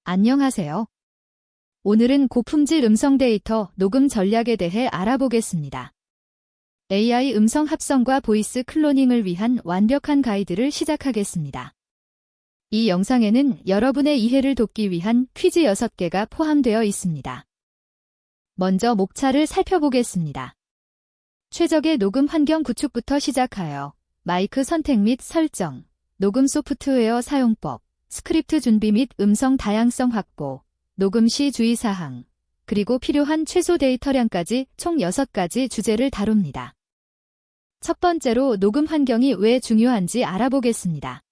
안녕하세요. 오늘은 고품질 음성 데이터 녹음 전략에 대해 알아보겠습니다. AI 음성 합성과 보이스 클로닝을 위한 완벽한 가이드를 시작하겠습니다. 이 영상에는 여러분의 이해를 돕기 위한 퀴즈 6개가 포함되어 있습니다. 먼저 목차를 살펴보겠습니다. 최적의 녹음 환경 구축부터 시작하여 마이크 선택 및 설정, 녹음 소프트웨어 사용법, 스크립트 준비 및 음성 다양성 확보, 녹음 시 주의사항, 그리고 필요한 최소 데이터량까지 총 6가지 주제를 다룹니다. 첫 번째로 녹음 환경이 왜 중요한지 알아보겠습니다.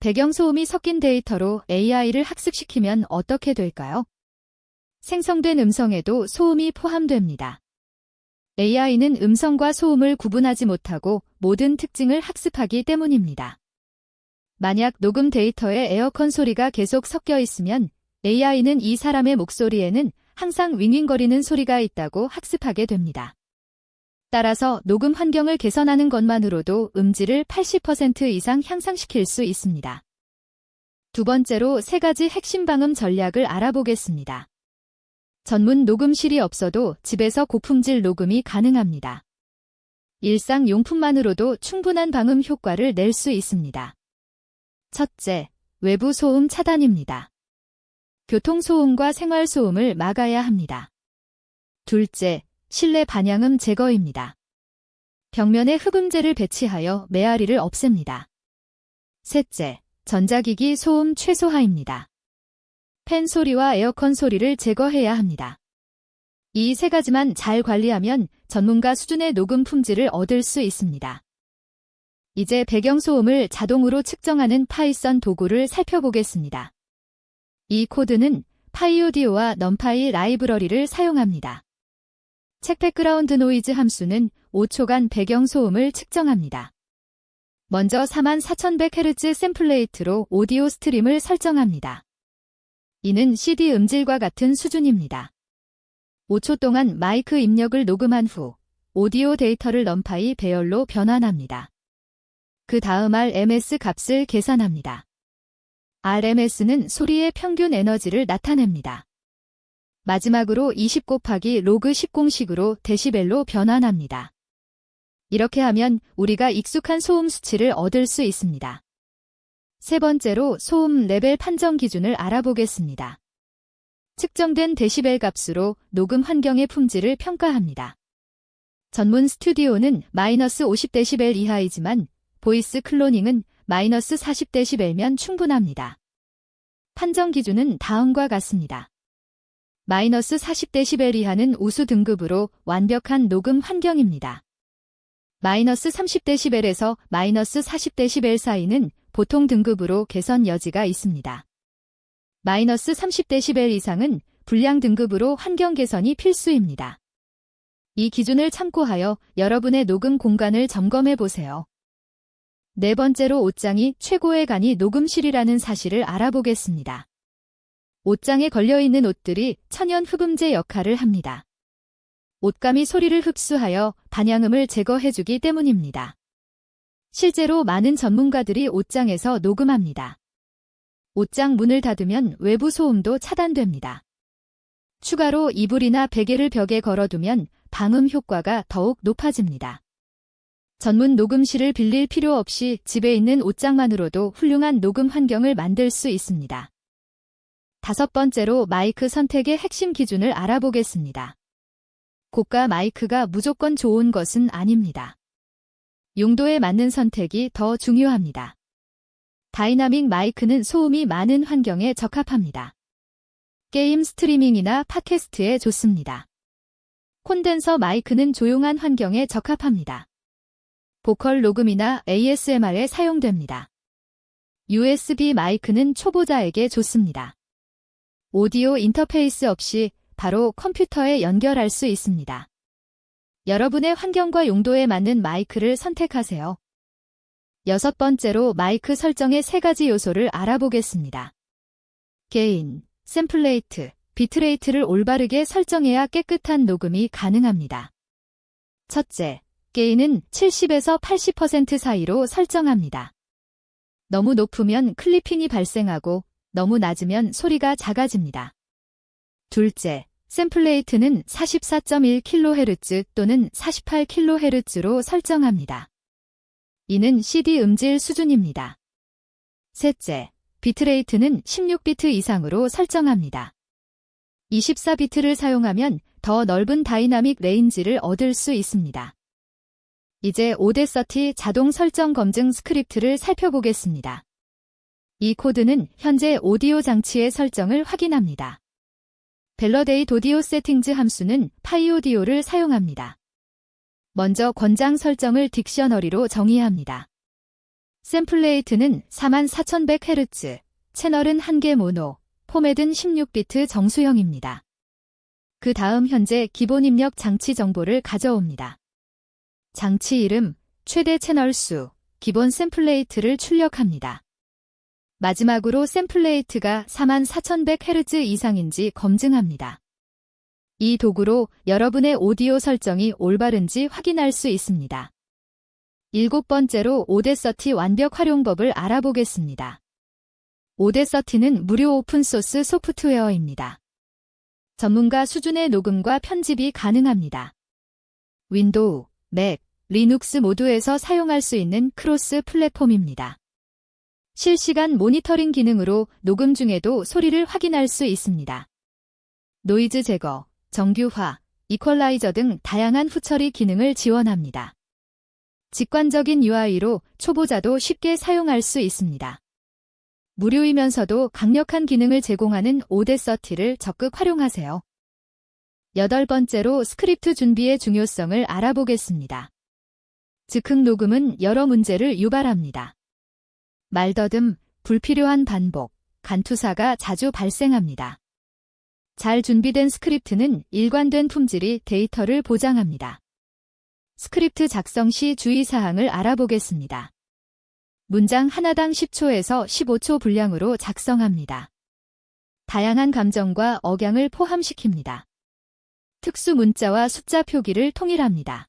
배경소음이 섞인 데이터로 AI를 학습시키면 어떻게 될까요? 생성된 음성에도 소음이 포함됩니다. AI는 음성과 소음을 구분하지 못하고 모든 특징을 학습하기 때문입니다. 만약 녹음 데이터에 에어컨 소리가 계속 섞여 있으면 AI는 이 사람의 목소리에는 항상 윙윙거리는 소리가 있다고 학습하게 됩니다. 따라서 녹음 환경을 개선하는 것만으로도 음질을 80% 이상 향상시킬 수 있습니다. 두 번째로 3가지 핵심 방음 전략을 알아보겠습니다. 전문 녹음실이 없어도 집에서 고품질 녹음이 가능합니다. 일상 용품만으로도 충분한 방음 효과를 낼 수 있습니다. 첫째, 외부 소음 차단입니다. 교통소음과 생활소음을 막아야 합니다. 둘째, 실내 반향음 제거입니다. 벽면에 흡음재를 배치하여 메아리를 없앱니다. 셋째, 전자기기 소음 최소화입니다. 팬 소리와 에어컨 소리를 제거해야 합니다. 이 3가지만 잘 관리하면 전문가 수준의 녹음 품질을 얻을 수 있습니다. 이제 배경소음을 자동으로 측정하는 파이썬 도구를 살펴보겠습니다. 이 코드는 파이오디오와 넘파이 라이브러리를 사용합니다. 책 백그라운드 노이즈 함수는 5초간 배경소음을 측정합니다. 먼저 44,100Hz 샘플레이트로 오디오 스트림을 설정합니다. 이는 CD 음질과 같은 수준입니다. 5초 동안 마이크 입력을 녹음한 후 오디오 데이터를 넘파이 배열로 변환합니다. 그 다음 RMS 값을 계산합니다. RMS는 소리의 평균 에너지를 나타냅니다. 마지막으로 20 곱하기 로그 10 공식으로 데시벨로 변환합니다. 이렇게 하면 우리가 익숙한 소음 수치를 얻을 수 있습니다. 세 번째로 소음 레벨 판정 기준을 알아보겠습니다. 측정된 데시벨 값으로 녹음 환경의 품질을 평가합니다. 전문 스튜디오는 마이너스 50데시벨 이하이지만 보이스 클로닝은 마이너스 40데시벨면 충분합니다. 판정 기준은 다음과 같습니다. 마이너스 40데시벨 이하는 우수 등급으로 완벽한 녹음 환경입니다. 마이너스 30데시벨에서 마이너스 40데시벨 사이는 보통 등급으로 개선 여지가 있습니다. 마이너스 30데시벨 이상은 불량 등급으로 환경 개선이 필수입니다. 이 기준을 참고하여 여러분의 녹음 공간을 점검해 보세요. 네 번째로 옷장이 최고의 간이 녹음실이라는 사실을 알아보겠습니다. 옷장에 걸려있는 옷들이 천연 흡음재 역할을 합니다. 옷감이 소리를 흡수하여 반향음을 제거해주기 때문입니다. 실제로 많은 전문가들이 옷장에서 녹음합니다. 옷장 문을 닫으면 외부 소음도 차단됩니다. 추가로 이불이나 베개를 벽에 걸어두면 방음 효과가 더욱 높아집니다. 전문 녹음실을 빌릴 필요 없이 집에 있는 옷장만으로도 훌륭한 녹음 환경을 만들 수 있습니다. 5번째로 마이크 선택의 핵심 기준을 알아보겠습니다. 고가 마이크가 무조건 좋은 것은 아닙니다. 용도에 맞는 선택이 더 중요합니다. 다이나믹 마이크는 소음이 많은 환경에 적합합니다. 게임 스트리밍이나 팟캐스트에 좋습니다. 콘덴서 마이크는 조용한 환경에 적합합니다. 보컬 녹음이나 ASMR에 사용됩니다. USB 마이크는 초보자에게 좋습니다. 오디오 인터페이스 없이 바로 컴퓨터에 연결할 수 있습니다. 여러분의 환경과 용도에 맞는 마이크를 선택하세요. 6번째로 마이크 설정의 3가지 요소를 알아보겠습니다. 게인, 샘플레이트, 비트레이트를 올바르게 설정해야 깨끗한 녹음이 가능합니다. 첫째, 게인은 70에서 80% 사이로 설정합니다. 너무 높으면 클리핑이 발생하고 너무 낮으면 소리가 작아집니다. 둘째, 샘플레이트는 44.1kHz 또는 48kHz로 설정합니다. 이는 CD 음질 수준입니다. 셋째, 비트레이트는 16비트 이상으로 설정합니다. 24비트를 사용하면 더 넓은 다이나믹 레인지를 얻을 수 있습니다. 이제 오데서티 자동 설정 검증 스크립트를 살펴보겠습니다. 이 코드는 현재 오디오 장치의 설정을 확인합니다. 밸러데이트 오디오 세팅즈 함수는 파이오디오를 사용합니다. 먼저 권장 설정을 딕셔너리로 정의합니다. 샘플레이트는 44,100Hz, 채널은 1개 모노, 포맷은 16비트 정수형입니다. 그 다음 현재 기본 입력 장치 정보를 가져옵니다. 장치 이름, 최대 채널 수, 기본 샘플레이트를 출력합니다. 마지막으로 샘플레이트가 44,100Hz 이상인지 검증합니다. 이 도구로 여러분의 오디오 설정이 올바른지 확인할 수 있습니다. 7번째로 오데서티 완벽 활용법을 알아보겠습니다. 오데서티는 무료 오픈소스 소프트웨어입니다. 전문가 수준의 녹음과 편집이 가능합니다. 윈도우, 맥, 리눅스 모두에서 사용할 수 있는 크로스 플랫폼입니다. 실시간 모니터링 기능으로 녹음 중에도 소리를 확인할 수 있습니다. 노이즈 제거, 정규화, 이퀄라이저 등 다양한 후처리 기능을 지원합니다. 직관적인 UI로 초보자도 쉽게 사용할 수 있습니다. 무료이면서도 강력한 기능을 제공하는 오데서티를 적극 활용하세요. 8번째로 스크립트 준비의 중요성을 알아보겠습니다. 즉흥 녹음은 여러 문제를 유발합니다. 말더듬, 불필요한 반복, 간투사가 자주 발생합니다. 잘 준비된 스크립트는 일관된 품질이 데이터를 보장합니다. 스크립트 작성 시 주의사항을 알아보겠습니다. 문장 하나당 10초에서 15초 분량으로 작성합니다. 다양한 감정과 억양을 포함시킵니다. 특수 문자와 숫자 표기를 통일합니다.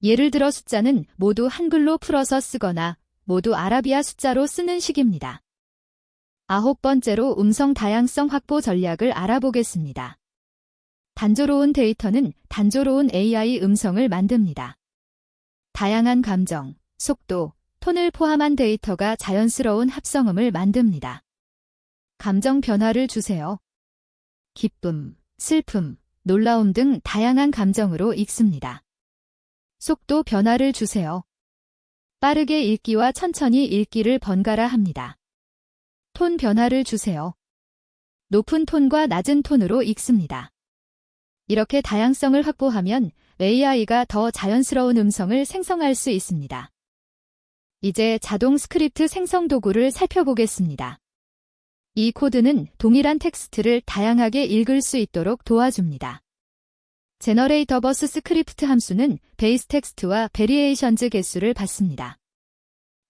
예를 들어 숫자는 모두 한글로 풀어서 쓰거나 모두 아라비아 숫자로 쓰는 식입니다. 9번째로 음성 다양성 확보 전략을 알아보겠습니다. 단조로운 데이터는 단조로운 AI 음성을 만듭니다. 다양한 감정, 속도, 톤을 포함한 데이터가 자연스러운 합성음을 만듭니다. 감정 변화를 주세요. 기쁨, 슬픔, 놀라움 등 다양한 감정으로 읽습니다. 속도 변화를 주세요. 빠르게 읽기와 천천히 읽기를 번갈아 합니다. 톤 변화를 주세요. 높은 톤과 낮은 톤으로 읽습니다. 이렇게 다양성을 확보하면 AI가 더 자연스러운 음성을 생성할 수 있습니다. 이제 자동 스크립트 생성 도구를 살펴보겠습니다. 이 코드는 동일한 텍스트를 다양하게 읽을 수 있도록 도와줍니다. 제너레이터 버스 스크립트 함수는 베이스 텍스트와 베리에이션즈 개수를 받습니다.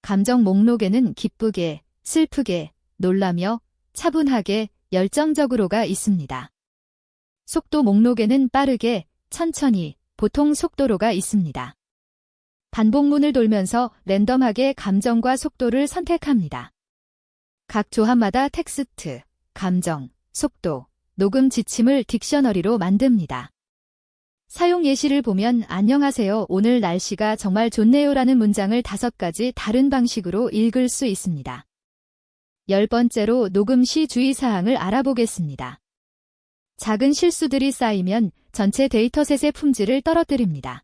감정 목록에는 기쁘게, 슬프게, 놀라며, 차분하게, 열정적으로가 있습니다. 속도 목록에는 빠르게, 천천히, 보통 속도로가 있습니다. 반복문을 돌면서 랜덤하게 감정과 속도를 선택합니다. 각 조합마다 텍스트, 감정, 속도, 녹음 지침을 딕셔너리로 만듭니다. 사용 예시를 보면 안녕하세요. 오늘 날씨가 정말 좋네요라는 문장을 5가지 다른 방식으로 읽을 수 있습니다. 10번째로 녹음 시 주의사항을 알아보겠습니다. 작은 실수들이 쌓이면 전체 데이터셋의 품질을 떨어뜨립니다.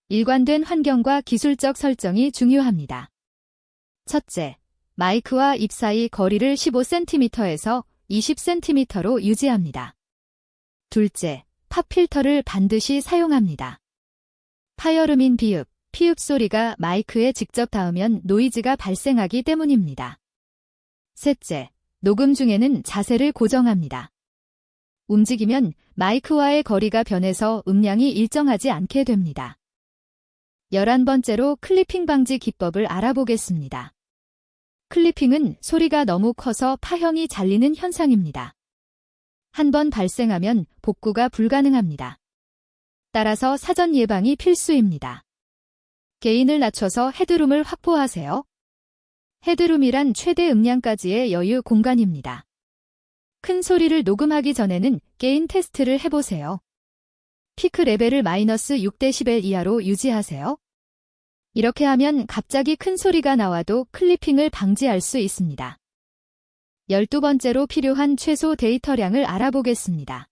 일관된 환경과 기술적 설정이 중요합니다. 첫째, 마이크와 입 사이 거리를 15cm에서 20cm로 유지합니다. 둘째, 팝 필터를 반드시 사용합니다. 파열음인 비읍, 피읍 소리가 마이크에 직접 닿으면 노이즈가 발생하기 때문입니다. 셋째, 녹음 중에는 자세를 고정합니다. 움직이면 마이크와의 거리가 변해서 음량이 일정하지 않게 됩니다. 11번째로 클리핑 방지 기법을 알아보겠습니다. 클리핑은 소리가 너무 커서 파형이 잘리는 현상입니다. 한 번 발생하면 복구가 불가능합니다. 따라서 사전 예방이 필수입니다. 게인을 낮춰서 헤드룸을 확보하세요. 헤드룸이란 최대 음량까지의 여유 공간입니다. 큰 소리를 녹음하기 전에는 게인 테스트를 해보세요. 피크 레벨을 -6dB 이하로 유지하세요. 이렇게 하면 갑자기 큰 소리가 나와도 클리핑을 방지할 수 있습니다. 12번째로 필요한 최소 데이터량을 알아보겠습니다.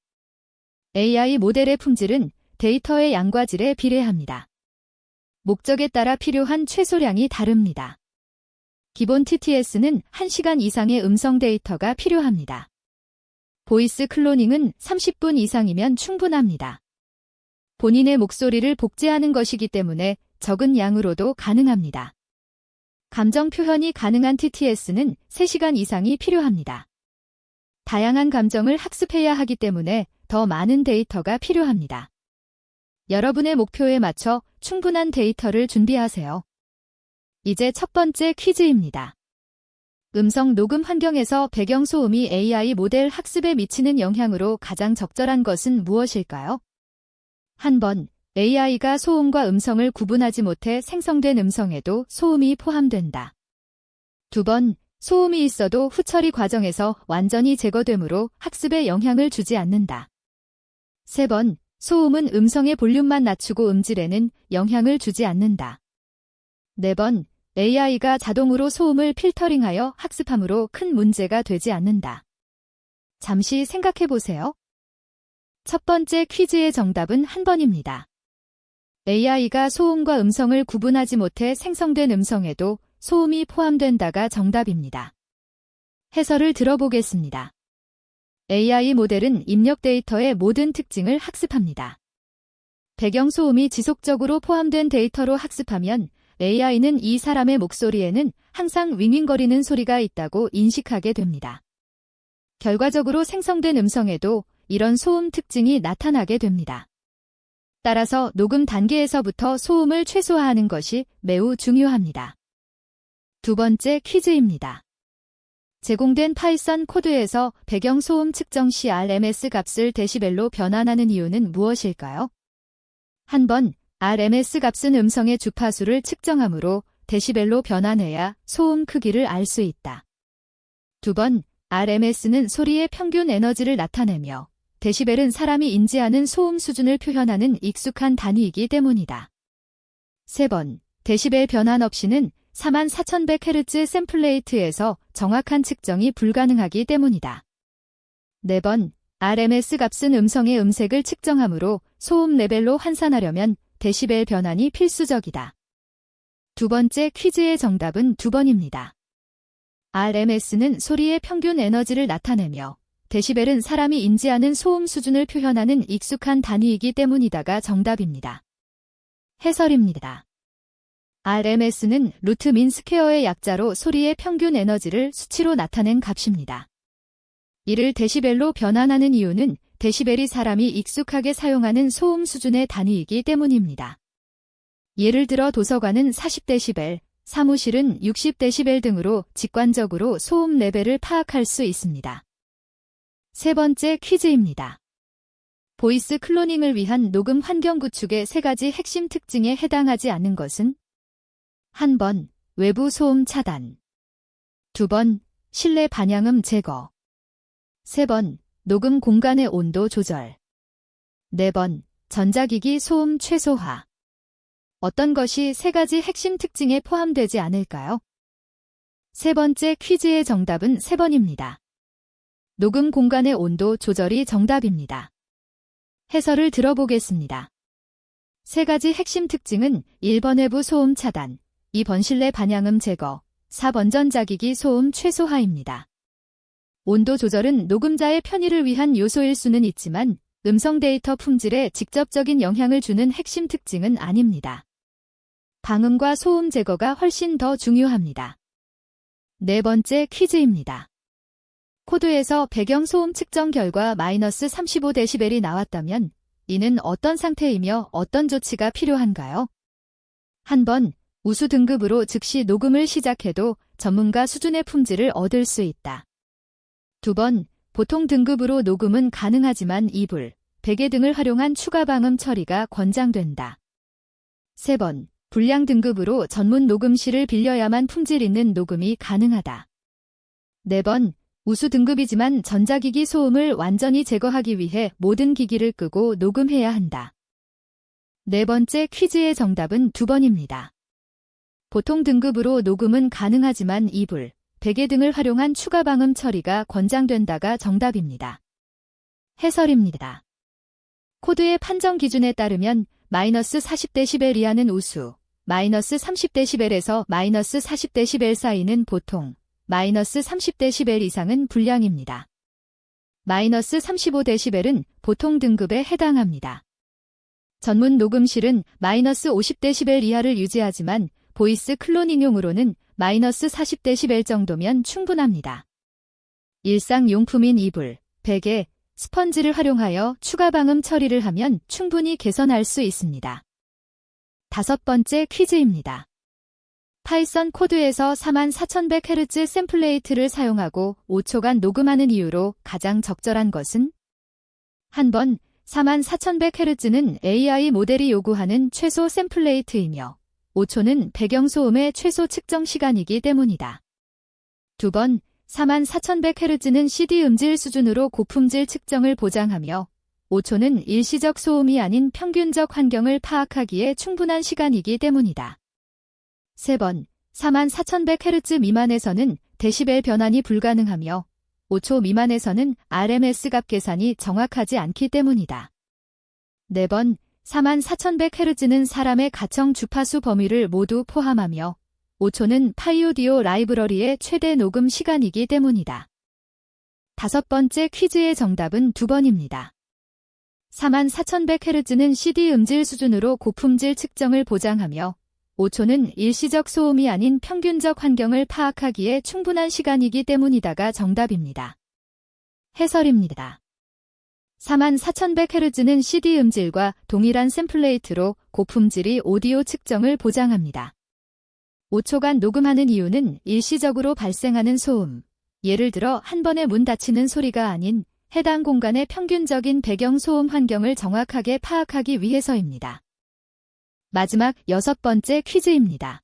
AI 모델의 품질은 데이터의 양과 질에 비례합니다. 목적에 따라 필요한 최소량이 다릅니다. 기본 TTS는 1시간 이상의 음성 데이터가 필요합니다. 보이스 클로닝은 30분 이상이면 충분합니다. 본인의 목소리를 복제하는 것이기 때문에 적은 양으로도 가능합니다. 감정 표현이 가능한 TTS는 3시간 이상이 필요합니다. 다양한 감정을 학습해야 하기 때문에 더 많은 데이터가 필요합니다. 여러분의 목표에 맞춰 충분한 데이터를 준비하세요. 이제 첫 번째 퀴즈입니다. 음성 녹음 환경에서 배경 소음이 AI 모델 학습에 미치는 영향으로 가장 적절한 것은 무엇일까요? 한 번, AI가 소음과 음성을 구분하지 못해 생성된 음성에도 소음이 포함된다. 2번, 소음이 있어도 후처리 과정에서 완전히 제거되므로 학습에 영향을 주지 않는다. 3번, 소음은 음성의 볼륨만 낮추고 음질에는 영향을 주지 않는다. 4번, AI가 자동으로 소음을 필터링하여 학습하므로 큰 문제가 되지 않는다. 잠시 생각해 보세요. 첫 번째 퀴즈의 정답은 한 번입니다. AI가 소음과 음성을 구분하지 못해 생성된 음성에도 소음이 포함된다가 정답입니다. 해설을 들어보겠습니다. AI 모델은 입력 데이터의 모든 특징을 학습합니다. 배경 소음이 지속적으로 포함된 데이터로 학습하면 AI는 이 사람의 목소리에는 항상 윙윙거리는 소리가 있다고 인식하게 됩니다. 결과적으로 생성된 음성에도 이런 소음 특징이 나타나게 됩니다. 따라서 녹음 단계에서부터 소음을 최소화하는 것이 매우 중요합니다. 두 번째 퀴즈입니다. 제공된 파이썬 코드에서 배경 소음 측정 시 RMS 값을 데시벨로 변환하는 이유는 무엇일까요? 한 번, RMS 값은 음성의 주파수를 측정하므로 데시벨로 변환해야 소음 크기를 알 수 있다. 2번, RMS는 소리의 평균 에너지를 나타내며 데시벨은 사람이 인지하는 소음 수준을 표현하는 익숙한 단위이기 때문이다. 3번, 데시벨 변환 없이는 44,100Hz 샘플레이트에서 정확한 측정이 불가능하기 때문이다. 4번, RMS 값은 음성의 음색을 측정하므로 소음 레벨로 환산하려면 데시벨 변환이 필수적이다. 두 번째 퀴즈의 정답은 2번입니다. RMS는 소리의 평균 에너지를 나타내며 데시벨은 사람이 인지하는 소음 수준을 표현하는 익숙한 단위이기 때문이다가 정답입니다. 해설입니다. RMS는 루트 민 스퀘어의 약자로 소리의 평균 에너지를 수치로 나타낸 값입니다. 이를 데시벨로 변환하는 이유는 데시벨이 사람이 익숙하게 사용하는 소음 수준의 단위이기 때문입니다. 예를 들어 도서관은 40dB, 사무실은 60dB 등으로 직관적으로 소음 레벨을 파악할 수 있습니다. 세 번째 퀴즈입니다. 보이스 클로닝을 위한 녹음 환경 구축의 3가지 핵심 특징에 해당하지 않는 것은? 한 번, 외부 소음 차단. 2번, 실내 반향음 제거. 3번, 녹음 공간의 온도 조절. 4번, 전자기기 소음 최소화. 어떤 것이 3가지 핵심 특징에 포함되지 않을까요? 세 번째 퀴즈의 정답은 3번입니다. 녹음 공간의 온도 조절이 정답입니다. 해설을 들어보겠습니다. 3가지 핵심 특징은 1번 외부 소음 차단, 2번 실내 반향음 제거, 4번 전자기기 소음 최소화입니다. 온도 조절은 녹음자의 편의를 위한 요소일 수는 있지만 음성 데이터 품질에 직접적인 영향을 주는 핵심 특징은 아닙니다. 방음과 소음 제거가 훨씬 더 중요합니다. 네 번째 퀴즈입니다. 코드에서 배경 소음 측정 결과 -35dB이 나왔다면 이는 어떤 상태이며 어떤 조치가 필요한가요? 한 번, 우수 등급으로 즉시 녹음을 시작해도 전문가 수준의 품질을 얻을 수 있다. 2번, 보통 등급으로 녹음은 가능하지만 이불, 베개 등을 활용한 추가 방음 처리가 권장된다. 3번, 불량 등급으로 전문 녹음실을 빌려야만 품질 있는 녹음이 가능하다. 4번, 우수 등급이지만 전자기기 소음을 완전히 제거하기 위해 모든 기기를 끄고 녹음해야 한다. 4번째 퀴즈의 정답은 2번입니다. 보통 등급으로 녹음은 가능하지만 이불, 베개 등을 활용한 추가 방음 처리가 권장된다가 정답입니다. 해설입니다. 코드의 판정 기준에 따르면 마이너스 40dB 이하는 우수, 마이너스 30dB에서 마이너스 40dB 사이는 보통, 마이너스 30dB 이상은 불량입니다. 마이너스 35dB은 보통 등급에 해당합니다. 전문 녹음실은 마이너스 50dB 이하를 유지하지만 보이스 클로닝용으로는 마이너스 40dB 정도면 충분합니다. 일상용품인 이불, 베개, 스펀지를 활용하여 추가 방음 처리를 하면 충분히 개선할 수 있습니다. 5번째 퀴즈입니다. 파이썬 코드에서 44,100Hz 샘플레이트를 사용하고 5초간 녹음하는 이유로 가장 적절한 것은? 한 번, 44,100Hz는 AI 모델이 요구하는 최소 샘플레이트이며 5초는 배경소음의 최소 측정 시간이기 때문이다. 2번, 44,100Hz는 CD 음질 수준으로 고품질 측정을 보장하며 5초는 일시적 소음이 아닌 평균적 환경을 파악하기에 충분한 시간이기 때문이다. 3번, 44,100Hz 미만에서는 데시벨 변환이 불가능하며 5초 미만에서는 RMS 값 계산이 정확하지 않기 때문이다. 4번, 44,100Hz는 사람의 가청 주파수 범위를 모두 포함하며 5초는 파이오디오 라이브러리의 최대 녹음 시간이기 때문이다. 5번째 퀴즈의 정답은 2번입니다. 44,100Hz는 CD 음질 수준으로 고품질 측정을 보장하며 5초는 일시적 소음이 아닌 평균적 환경을 파악하기에 충분한 시간이기 때문이다가 정답입니다. 해설입니다. 44,100Hz는 CD 음질과 동일한 샘플레이트로 고품질의 오디오 측정을 보장합니다. 5초간 녹음하는 이유는 일시적으로 발생하는 소음, 예를 들어 한 번에 문 닫히는 소리가 아닌 해당 공간의 평균적인 배경 소음 환경을 정확하게 파악하기 위해서입니다. 마지막 6번째 퀴즈입니다.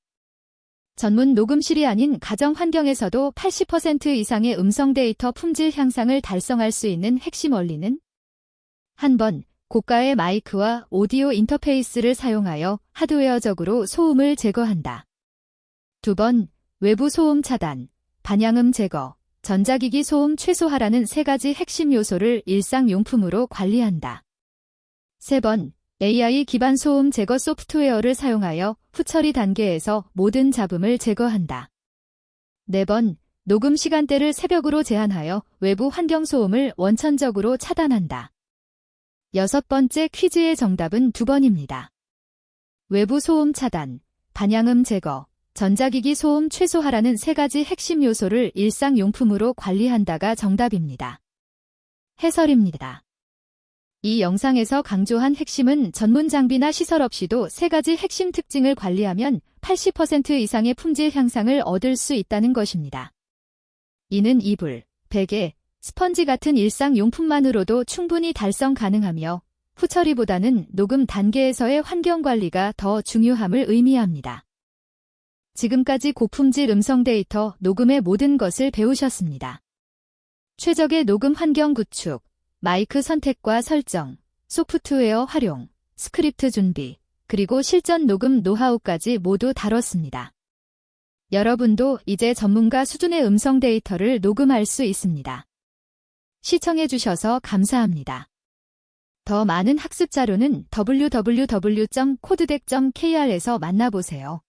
전문 녹음실이 아닌 가정 환경에서도 80% 이상의 음성 데이터 품질 향상을 달성할 수 있는 핵심 원리는? 한 번, 고가의 마이크와 오디오 인터페이스를 사용하여 하드웨어적으로 소음을 제거한다. 2번, 외부 소음 차단, 반향음 제거, 전자기기 소음 최소화라는 3가지 핵심 요소를 일상용품으로 관리한다. 3번, AI 기반 소음 제거 소프트웨어를 사용하여 후처리 단계에서 모든 잡음을 제거한다. 4번, 녹음 시간대를 새벽으로 제한하여 외부 환경 소음을 원천적으로 차단한다. 6번째 퀴즈의 정답은 2번입니다. 외부 소음 차단, 반향음 제거, 전자기기 소음 최소화라는 3가지 핵심 요소를 일상용품으로 관리한다가 정답입니다. 해설입니다. 이 영상에서 강조한 핵심은 전문 장비나 시설 없이도 3가지 핵심 특징을 관리하면 80% 이상의 품질 향상을 얻을 수 있다는 것입니다. 이는 이불, 베개, 스펀지 같은 일상용품만으로도 충분히 달성 가능하며 후처리보다는 녹음 단계에서의 환경관리가 더 중요함을 의미합니다. 지금까지 고품질 음성 데이터 녹음의 모든 것을 배우셨습니다. 최적의 녹음 환경 구축, 마이크 선택과 설정, 소프트웨어 활용, 스크립트 준비, 그리고 실전 녹음 노하우까지 모두 다뤘습니다. 여러분도 이제 전문가 수준의 음성 데이터를 녹음할 수 있습니다. 시청해주셔서 감사합니다. 더 많은 학습 자료는 www.codedec.kr에서 만나보세요.